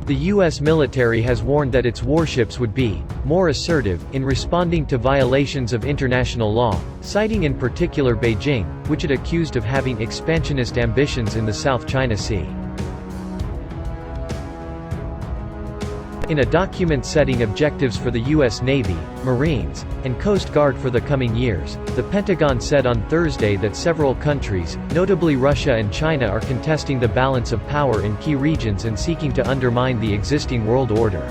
The U.S. military has warned that its warships would be more assertive in responding to violations of international law, citing in particular Beijing, which it accused of having expansionist ambitions in the South China Sea. In a document setting objectives for the U.S. Navy, Marines, and Coast Guard for the coming years, the Pentagon said on Thursday that several countries, notably Russia and China, are contesting the balance of power in key regions and seeking to undermine the existing world order.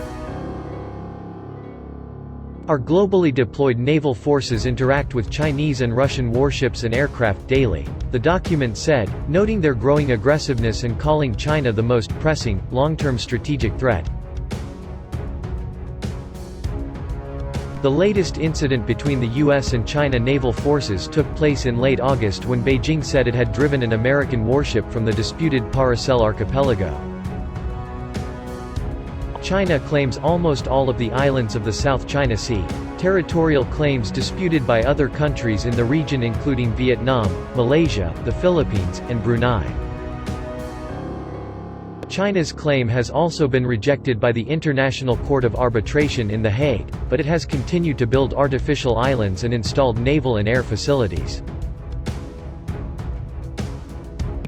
Our globally deployed naval forces interact with Chinese and Russian warships and aircraft daily, the document said, noting their growing aggressiveness and calling China the most pressing, long-term strategic threat. The latest incident between the U.S. and China naval forces took place in late August when Beijing said it had driven an American warship from the disputed Paracel archipelago. China claims almost all of the islands of the South China Sea, territorial claims disputed by other countries in the region including Vietnam, Malaysia, the Philippines, and Brunei. China's claim has also been rejected by the International Court of Arbitration in The Hague, but it has continued to build artificial islands and installed naval and air facilities.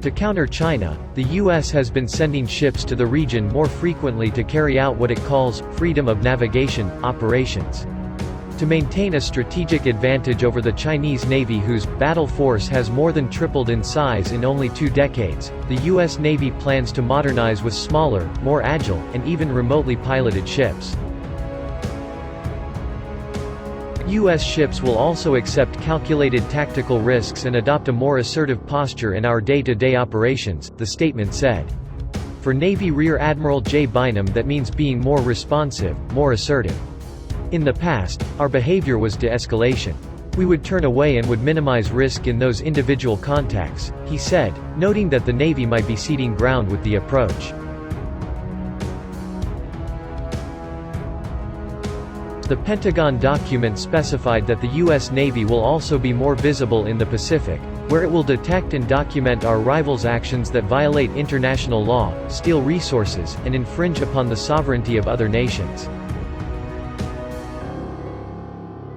To counter China, the U.S. has been sending ships to the region more frequently to carry out what it calls freedom of navigation operations. To maintain a strategic advantage over the Chinese Navy, whose battle force has more than tripled in size in only 2 decades, the U.S. Navy plans to modernize with smaller, more agile, and even remotely piloted ships. U.S. ships will also accept calculated tactical risks and adopt a more assertive posture in our day-to-day operations, the statement said. For Navy Rear Admiral J. Bynum, that means being more responsive, more assertive. In the past, our behavior was de-escalation. We would turn away and would minimize risk in those individual contacts, he said, noting that the Navy might be ceding ground with the approach. The Pentagon document specified that the U.S. Navy will also be more visible in the Pacific, where it will detect and document our rivals' actions that violate international law, steal resources, and infringe upon the sovereignty of other nations.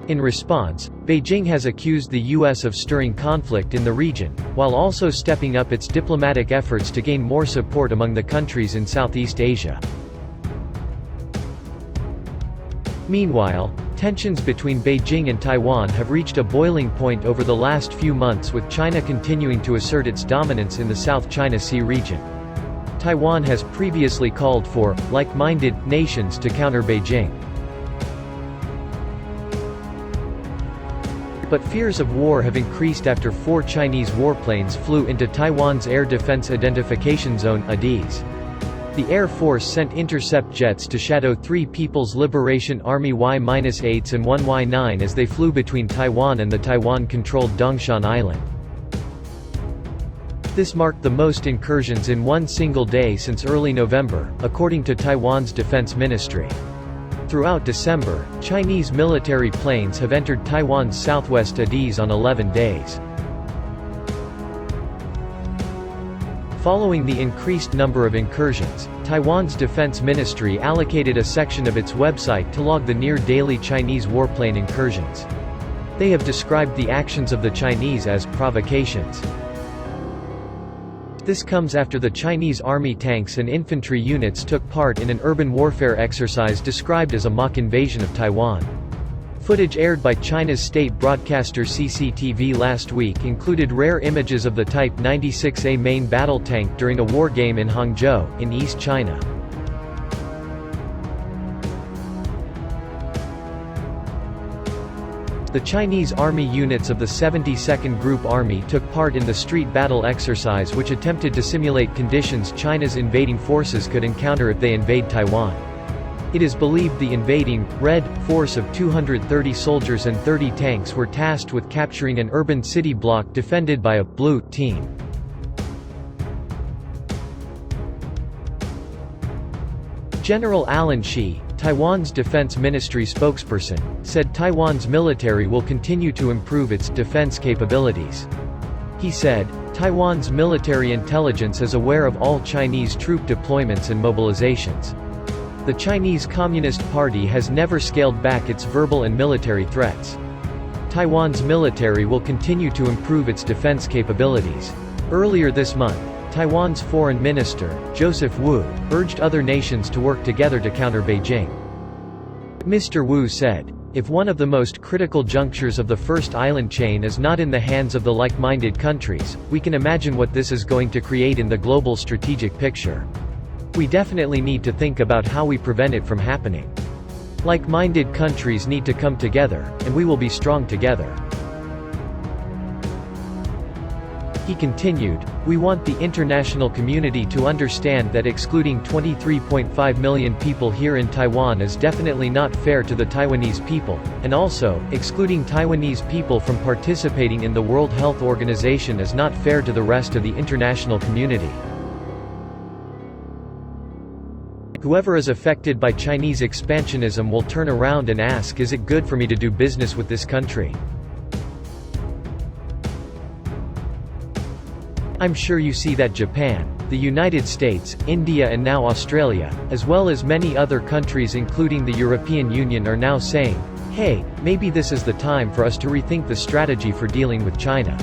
In response, Beijing has accused the U.S. of stirring conflict in the region, while also stepping up its diplomatic efforts to gain more support among the countries in Southeast Asia. Meanwhile, tensions between Beijing and Taiwan have reached a boiling point over the last few months, with China continuing to assert its dominance in the South China Sea region. Taiwan has previously called for like-minded nations to counter Beijing. But fears of war have increased after 4 Chinese warplanes flew into Taiwan's Air Defense Identification Zone (ADIZ). The Air Force sent intercept jets to shadow 3 People's Liberation Army Y-8s and 1 Y-9 as they flew between Taiwan and the Taiwan-controlled Dongshan Island. This marked the most incursions in one single day since early November, according to Taiwan's defense ministry. Throughout December, Chinese military planes have entered Taiwan's southwest ADIZ on 11 days. Following the increased number of incursions, Taiwan's defense ministry allocated a section of its website to log the near-daily Chinese warplane incursions. They have described the actions of the Chinese as provocations. This comes after the Chinese army tanks and infantry units took part in an urban warfare exercise described as a mock invasion of Taiwan. Footage aired by China's state broadcaster CCTV last week included rare images of the Type 96A main battle tank during a war game in Hangzhou, in East China. The Chinese army units of the 72nd Group Army took part in the street battle exercise, which attempted to simulate conditions China's invading forces could encounter if they invade Taiwan. It is believed the invading, Red, force of 230 soldiers and 30 tanks were tasked with capturing an urban city block defended by a Blue team. General Alan Shi, Taiwan's defense ministry spokesperson, said Taiwan's military will continue to improve its defense capabilities. He said, "Taiwan's military intelligence is aware of all Chinese troop deployments and mobilizations. The Chinese Communist Party has never scaled back its verbal and military threats. Taiwan's military will continue to improve its defense capabilities. Earlier this month, Taiwan's Foreign Minister, Joseph Wu, urged other nations to work together to counter Beijing. Mr. Wu said, "If one of the most critical junctures of the first island chain is not in the hands of the like-minded countries, we can imagine what this is going to create in the global strategic picture. We definitely need to think about how we prevent it from happening. Like-minded countries need to come together, and we will be strong together." He continued, "We want the international community to understand that excluding 23.5 million people here in Taiwan is definitely not fair to the Taiwanese people, and also, excluding Taiwanese people from participating in the World Health Organization is not fair to the rest of the international community. Whoever is affected by Chinese expansionism will turn around and ask, is it good for me to do business with this country? I'm sure you see that Japan, the United States, India and now Australia, as well as many other countries including the European Union are now saying, hey, maybe this is the time for us to rethink the strategy for dealing with China.